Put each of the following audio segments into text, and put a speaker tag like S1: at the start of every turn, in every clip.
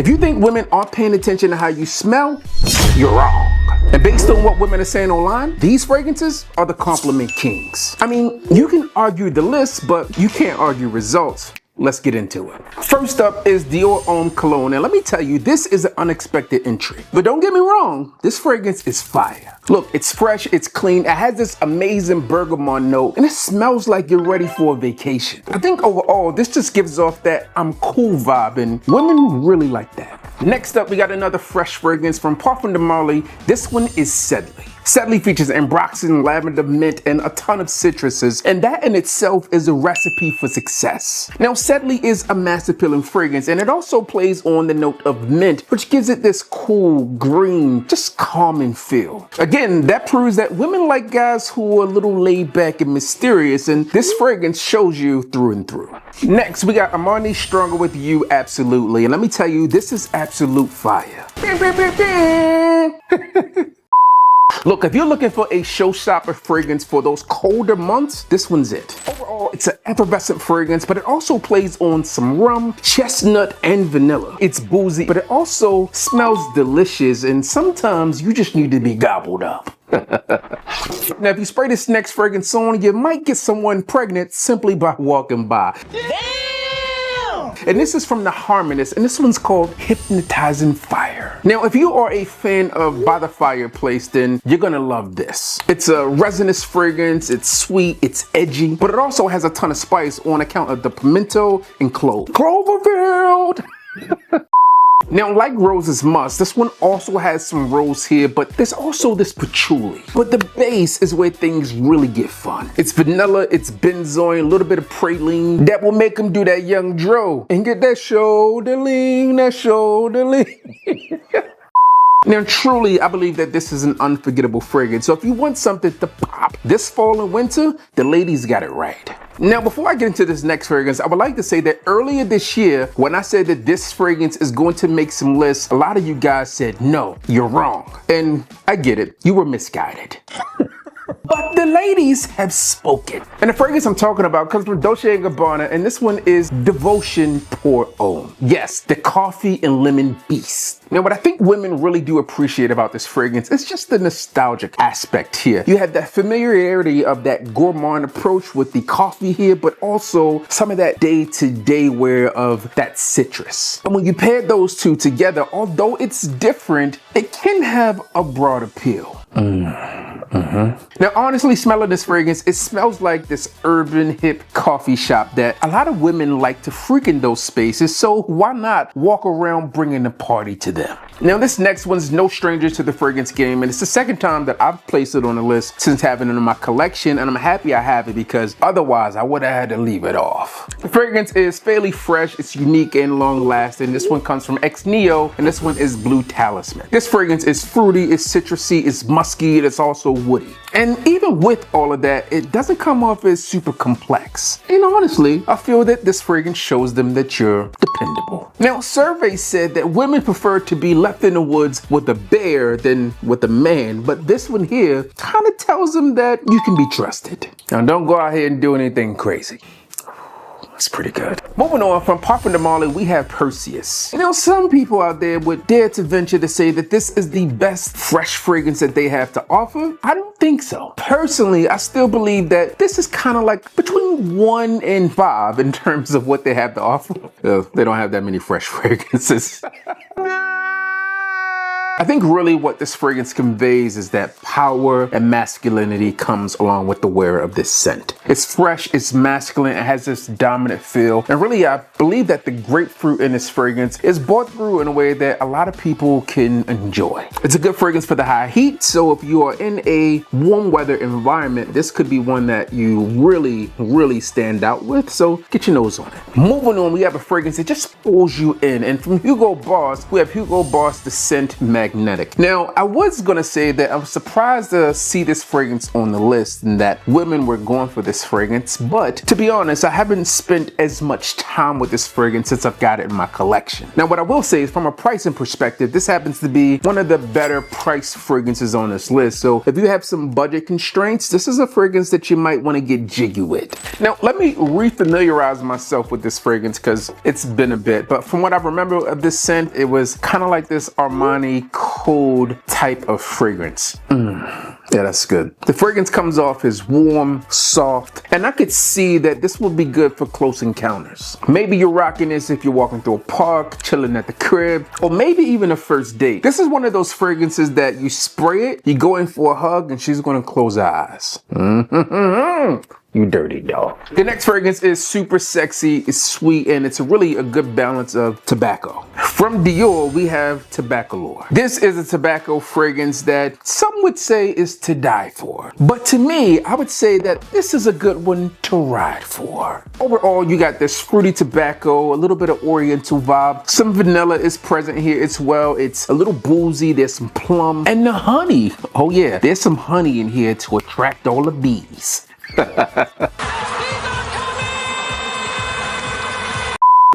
S1: If you think women aren't paying attention to how you smell, you're wrong. And based on what women are saying online, these fragrances are the compliment kings. I mean, you can argue the list, but you can't argue results. Let's get into it. First up is Dior Homme Cologne, and let me tell you, this is an unexpected entry. But don't get me wrong, this fragrance is fire. Look, it's fresh, it's clean, it has this amazing bergamot note, and it smells like you're ready for a vacation. I think overall, this just gives off that I'm cool vibe, and women really like that. Next up, we got another fresh fragrance from Parfums de Marley. This one is Sedley. Sedley features ambroxan, lavender, mint, and a ton of citruses, and that in itself is a recipe for success. Now, Sedley is a mass-appealing fragrance, and it also plays on the note of mint, which gives it this cool, green, just calming feel. Again, that proves that women like guys who are a little laid back and mysterious, and this fragrance shows you through and through. Next, we got Armani Stronger with You, Absolutely, and let me tell you, this is absolute fire. Look, if you're looking for a showstopper fragrance for those colder months, this one's it. Overall, it's an effervescent fragrance, but it also plays on some rum, chestnut, and vanilla. It's boozy, but it also smells delicious, and sometimes you just need to be gobbled up. Now, if you spray this next fragrance on, you might get someone pregnant simply by walking by. And this is from the Harmonist, and this one's called Hypnotizing Fire. Now, if you are a fan of By the Fireplace, then you're gonna love this. It's a resinous fragrance, it's sweet, it's edgy, but it also has a ton of spice on account of the pimento and clove. Cloverfield! Now, like Rose's Musk, this one also has some rose here, but there's also this patchouli. But the base is where things really get fun. It's vanilla, it's benzoin, a little bit of praline that will make them do that young dro and get that shoulder lean, that shoulder lean. Now, truly, I believe that this is an unforgettable fragrance. So if you want something to pop this fall and winter, the ladies got it right. Now, before I get into this next fragrance, I would like to say that earlier this year, when I said that this fragrance is going to make some lists, a lot of you guys said, no, you're wrong. And I get it, you were misguided. But the ladies have spoken. And the fragrance I'm talking about comes from Dolce Gabbana, and this one is Devotion Pour Homme. Yes, the coffee and lemon beast. Now, what I think women really do appreciate about this fragrance is just the nostalgic aspect here. You have that familiarity of that gourmand approach with the coffee here, but also some of that day-to-day wear of that citrus. And when you pair those two together, although it's different, it can have a broad appeal. Now, honestly, smelling this fragrance, it smells like this urban hip coffee shop that a lot of women like to freak in those spaces, so why not walk around bringing the party to them? Now, this next one's no stranger to the fragrance game, and it's the second time that I've placed it on the list since having it in my collection, and I'm happy I have it because otherwise I would have had to leave it off. The fragrance is fairly fresh, it's unique and long lasting. This one comes from Nihilo, and this one is Blue Talisman. This fragrance is fruity, it's citrusy, it's musky, and it's also woody. And even with all of that, it doesn't come off as super complex. And honestly, I feel that this fragrance shows them that you're dependable. Now, surveys said that women prefer to be left in the woods with a bear than with a man, but this one here kind of tells them that you can be trusted. Now, don't go out here and do anything crazy. That's pretty good. Moving on, from Parfums de Marley, we have Perseus. You know, some people out there would dare to venture to say that this is the best fresh fragrance that they have to offer. I don't think so. Personally, I still believe that this is kind of like between 1 and 5 in terms of what they have to offer. They don't have that many fresh fragrances. I think really what this fragrance conveys is that power and masculinity comes along with the wearer of this scent. It's fresh, it's masculine, it has this dominant feel, and really I believe that the grapefruit in this fragrance is brought through in a way that a lot of people can enjoy. It's a good fragrance for the high heat, so if you are in a warm weather environment, this could be one that you really stand out with, so get your nose on it. Moving on, we have a fragrance that just pulls you in, and from Hugo Boss, we have Hugo Boss The Scent Magnet. magnetic. Now, I was gonna say that I was surprised to see this fragrance on the list and that women were going for this fragrance, but to be honest, I haven't spent as much time with this fragrance since I've got it in my collection. Now, what I will say is from a pricing perspective, this happens to be one of the better priced fragrances on this list. So if you have some budget constraints, this is a fragrance that you might want to get jiggy with. Now, let me refamiliarize myself with this fragrance because it's been a bit, but from what I remember of this scent, it was kind of like this Armani cold type of fragrance. Yeah, that's good. The fragrance comes off as warm, soft, and I could see that this would be good for close encounters. Maybe you're rocking this if you're walking through a park, chilling at the crib, or maybe even a first date. This is one of those fragrances that you spray it, you go in for a hug, and she's gonna close her eyes. You dirty dog. The next fragrance is super sexy, it's sweet, and it's really a good balance of tobacco. From Dior, we have Tobacolor. This is a tobacco fragrance that some would say is to die for. But to me, I would say that this is a good one to ride for. Overall, you got this fruity tobacco, a little bit of oriental vibe. Some vanilla is present here as well. It's a little boozy, there's some plum, and the honey. Oh yeah, there's some honey in here to attract all the bees.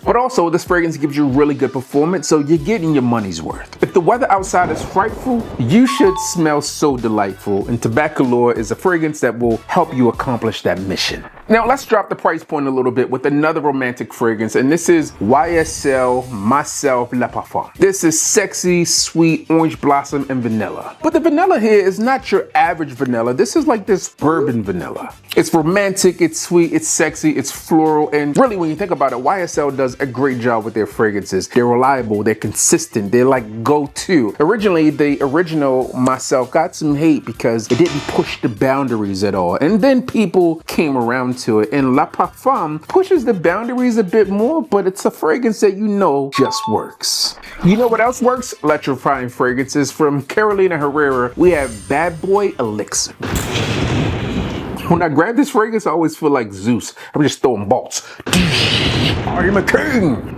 S1: But also, this fragrance gives you really good performance, so you're getting your money's worth. If the weather outside is frightful, you should smell so delightful, and Tobacolor is a fragrance that will help you accomplish that mission. Now, let's drop the price point a little bit with another romantic fragrance, and this is YSL Myslf Le Parfum. This is sexy, sweet, orange blossom, and vanilla. But the vanilla here is not your average vanilla. This is like this bourbon vanilla. It's romantic, it's sweet, it's sexy, it's floral, and really when you think about it, YSL does a great job with their fragrances. They're reliable, they're consistent, they're like go-to. Originally, the original Myslf got some hate because it didn't push the boundaries at all. And then people came around to it, and Le Parfum pushes the boundaries a bit more, but it's a fragrance that you know just works. You know what else works? Electrifying fragrances. From Carolina Herrera, we have Bad Boy Elixir. When I grab this fragrance, I always feel like Zeus. I'm just throwing bolts. I am a king.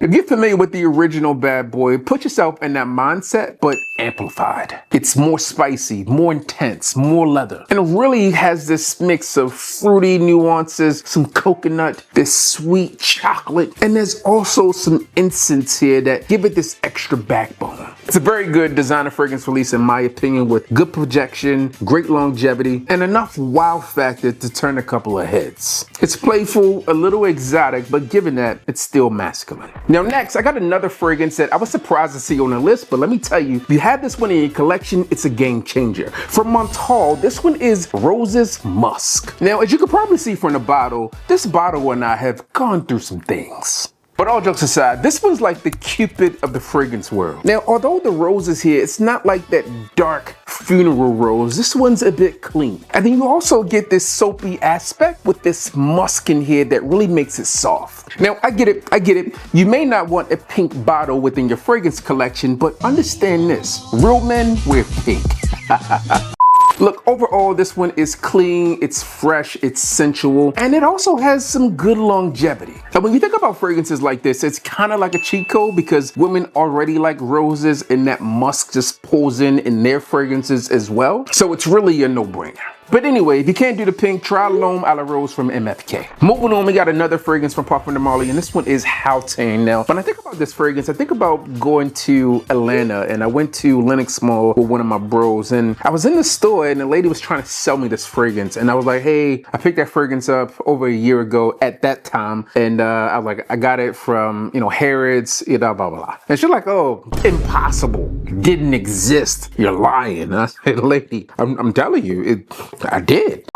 S1: If you're familiar with the original Bad Boy, put yourself in that mindset, but amplified. It's more spicy, more intense, more leather. And it really has this mix of fruity nuances, some coconut, this sweet chocolate, and there's also some incense here that give it this extra backbone. It's a very good designer fragrance release in my opinion, with good projection, great longevity, and enough wow factor to turn a couple of heads. It's playful, a little exotic, but given that, it's still masculine. Now next, I got another fragrance that I was surprised to see on the list, but let me tell you, if you have this one in your collection, it's a game changer. From Montale, this one is Roses Musk. Now, as you can probably see from the bottle, this bottle and I have gone through some things. But all jokes aside, this one's like the Cupid of the fragrance world. Now, although the roses here, it's not like that dark funeral rose, this one's a bit clean. And then you also get this soapy aspect with this musk in here that really makes it soft. Now, I get it. You may not want a pink bottle within your fragrance collection, but understand this, real men wear pink. Look, overall, this one is clean, it's fresh, it's sensual, and it also has some good longevity. And when you think about fragrances like this, it's kind of like a cheat code because women already like roses and that musk just pulls in their fragrances as well. So it's really a no-brainer. But anyway, if you can't do the pink, try L'Homme à la Rose from MFK. Moving on, we got another fragrance from Parfums de Marley, and this one is Haltane. Now, when I think about this fragrance, I think about going to Atlanta, and I went to Lenox Mall with one of my bros, and I was in the store, and the lady was trying to sell me this fragrance, and I was like, hey, I picked that fragrance up over a year ago at that time, and I was like, I got it from, Harrods, blah, blah, blah. And she's like, oh, impossible. Didn't exist. You're lying. And I said, lady, I'm telling you, I did.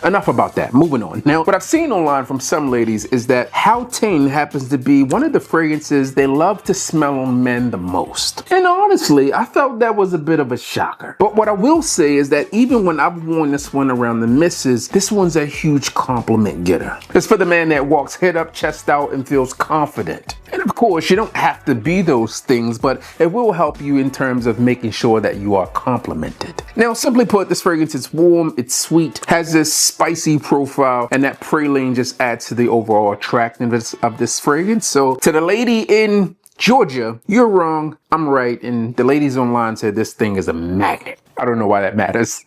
S1: Enough about that, moving on. Now, what I've seen online from some ladies is that Haltane happens to be one of the fragrances they love to smell on men the most. And honestly, I felt that was a bit of a shocker. But what I will say is that even when I've worn this one around the missus, this one's a huge compliment getter. It's for the man that walks head up, chest out, and feels confident. And of course, you don't have to be those things, but it will help you in terms of making sure that you are complimented. Now, simply put, this fragrance is warm, it's sweet, has this spicy profile, and that praline just adds to the overall attractiveness of this fragrance. So to the lady in Georgia, you're wrong, I'm right, and the ladies online said this thing is a magnet. I don't know why that matters.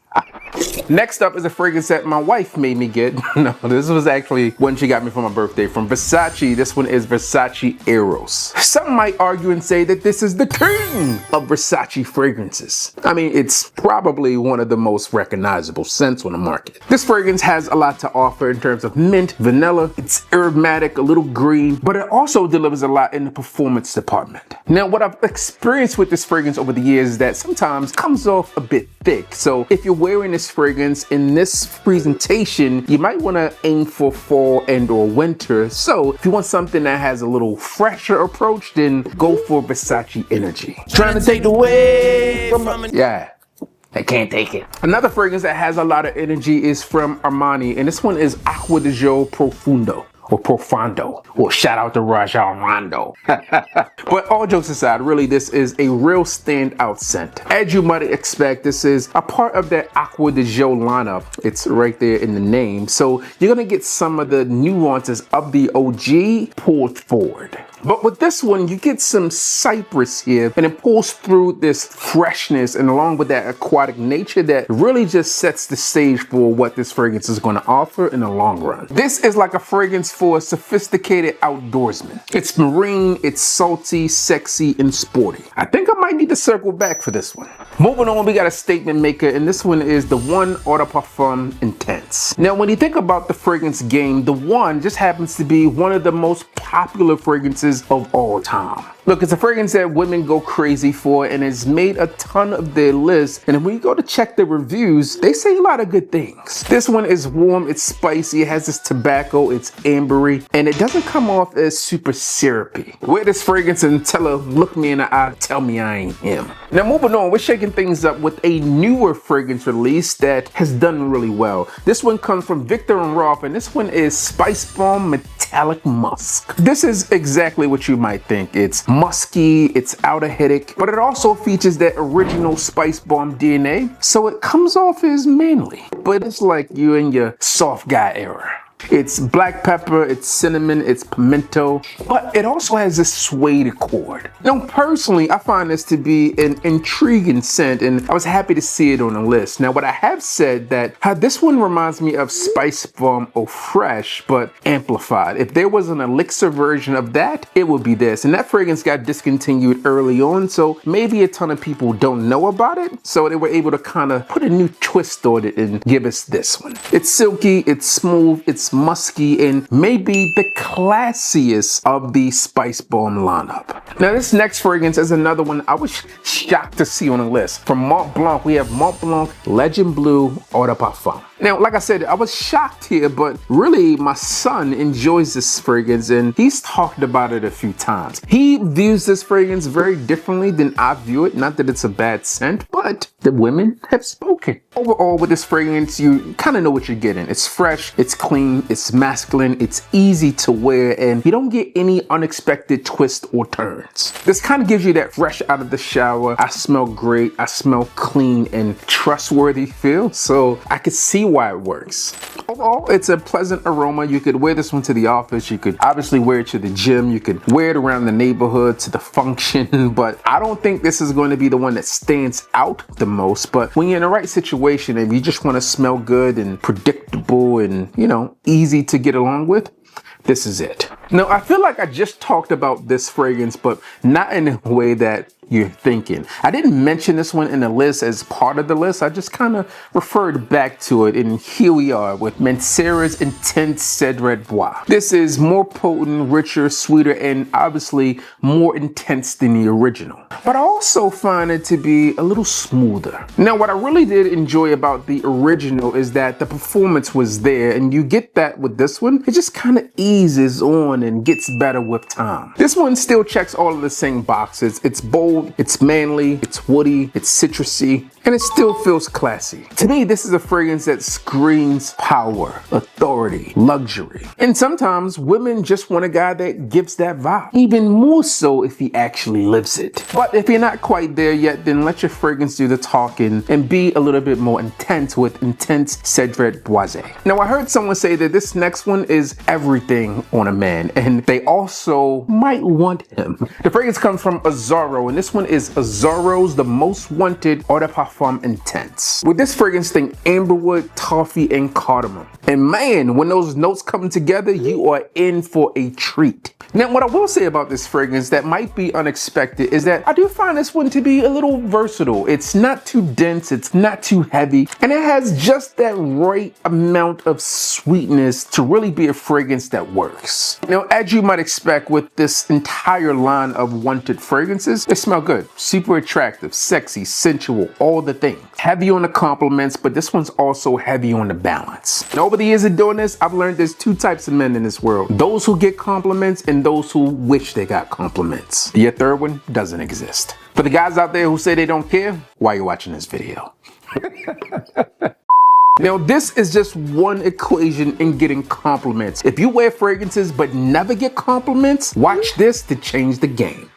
S1: Next up is a fragrance that my wife made me get. No, this was actually one she got me for my birthday from Versace. This one is Versace Eros. Some might argue and say that this is the king of Versace fragrances. I mean, it's probably one of the most recognizable scents on the market. This fragrance has a lot to offer in terms of mint, vanilla. It's aromatic, a little green, but it also delivers a lot in the performance department. Now, what I've experienced with this fragrance over the years is that sometimes it comes off a bit thick. So if you're wearing this fragrance in this presentation, you might want to aim for fall and or winter. So if you want something that has a little fresher approach, then go for Versace Energy. Trying to take away from it. Yeah. I can't take it. Another fragrance that has a lot of energy is from Armani, and this one is Acqua di Gio Profundo. Or Profondo, or shout out to Raja Rondo. But all jokes aside, really this is a real standout scent. As you might expect, this is a part of that Acqua di Gio lineup. It's right there in the name. So you're gonna get some of the nuances of the OG pulled forward. But with this one, you get some cypress here, and it pulls through this freshness, and along with that aquatic nature that really just sets the stage for what this fragrance is going to offer in the long run. This is like a fragrance for a sophisticated outdoorsman. It's marine, it's salty, sexy, and sporty. I think I might need to circle back for this one. Moving on, we got a statement maker, and this one is the One Eau de Parfum Intense. Now, when you think about the fragrance game, the One just happens to be one of the most popular fragrances of all time. Look, it's a fragrance that women go crazy for, and it's made a ton of their lists. And when you go to check the reviews, they say a lot of good things. This one is warm, it's spicy, it has this tobacco, it's ambery, and it doesn't come off as super syrupy. Wear this fragrance and tell her, look me in the eye, tell me I ain't him. Now moving on, we're shaking things up with a newer fragrance release that has done really well. This one comes from Viktor and Rolf, and this one is Spicebomb Metallic Musk. This is exactly what you might think. It's musky, it's outer-headic, but it also features that original Spicebomb DNA, so it comes off as manly. But it's like you in your soft guy era. It's black pepper, it's cinnamon, it's pimento, but it also has this suede accord. Now, personally, I find this to be an intriguing scent, and I was happy to see it on the list. Now, what I have said that how this one reminds me of Spicebomb Eau Fresh, but amplified. If there was an elixir version of that, it would be this. And that fragrance got discontinued early on, so maybe a ton of people don't know about it. So they were able to kind of put a new twist on it and give us this one. It's silky, it's smooth, it's musky, and maybe the classiest of the Spicebomb lineup. Now this next fragrance is another one I was shocked to see on the list. From Montblanc, we have Montblanc Legend Bleu Eau de Parfum. Now, like I said, I was shocked here, but really my son enjoys this fragrance and he's talked about it a few times. He views this fragrance very differently than I view it. Not that it's a bad scent, but the women have spoken. Overall, with this fragrance, you kind of know what you're getting. It's fresh, it's clean, it's masculine, it's easy to wear, and you don't get any unexpected twists or turns. This kind of gives you that fresh out of the shower, I smell great, I smell clean and trustworthy feel, so I could see why it works. Overall, it's a pleasant aroma. You could wear this one to the office, you could obviously wear it to the gym, you could wear it around the neighborhood, to the function, but I don't think this is going to be the one that stands out the most. But when you're in the right situation and you just want to smell good and predictable and, you know, easy to get along with, this is it. Now, I feel like I just talked about this fragrance, but not in a way that you're thinking. I didn't mention this one in the list as part of the list. I just kind of referred back to it, and here we are with Mancera's Intense Cedrat Bois. This is more potent, richer, sweeter, and obviously more intense than the original. But I also find it to be a little smoother. Now, what I really did enjoy about the original is that the performance was there, and you get that with this one. It just kind of eases on and gets better with time. This one still checks all of the same boxes. It's bold, it's manly, it's woody, it's citrusy, and it still feels classy. To me, this is a fragrance that screams power, authority, luxury. And sometimes women just want a guy that gives that vibe, even more so if he actually lives it. But if you're not quite there yet, then let your fragrance do the talking and be a little bit more intense with Intense Cedrat Bois. Now, I heard someone say that this next one is everything on a man, and they also might want him. The fragrance comes from Azzaro, and this This one is Azzaro's The Most Wanted Eau de Parfum Intense. With this fragrance, think amberwood, toffee, and cardamom. And man, when those notes come together, you are in for a treat. Now, what I will say about this fragrance that might be unexpected is that I do find this one to be a little versatile. It's not too dense, it's not too heavy, and it has just that right amount of sweetness to really be a fragrance that works. Now, as you might expect with this entire line of wanted fragrances, they smell good, super attractive, sexy, sensual, all the things. Heavy on the compliments, but this one's also heavy on the balance. And over the years of doing this, I've learned there's two types of men in this world. Those who get compliments and those who wish they got compliments. The third one doesn't exist. For the guys out there who say they don't care, why are you watching this video? Now, this is just one equation in getting compliments. If you wear fragrances but never get compliments, watch this to change the game.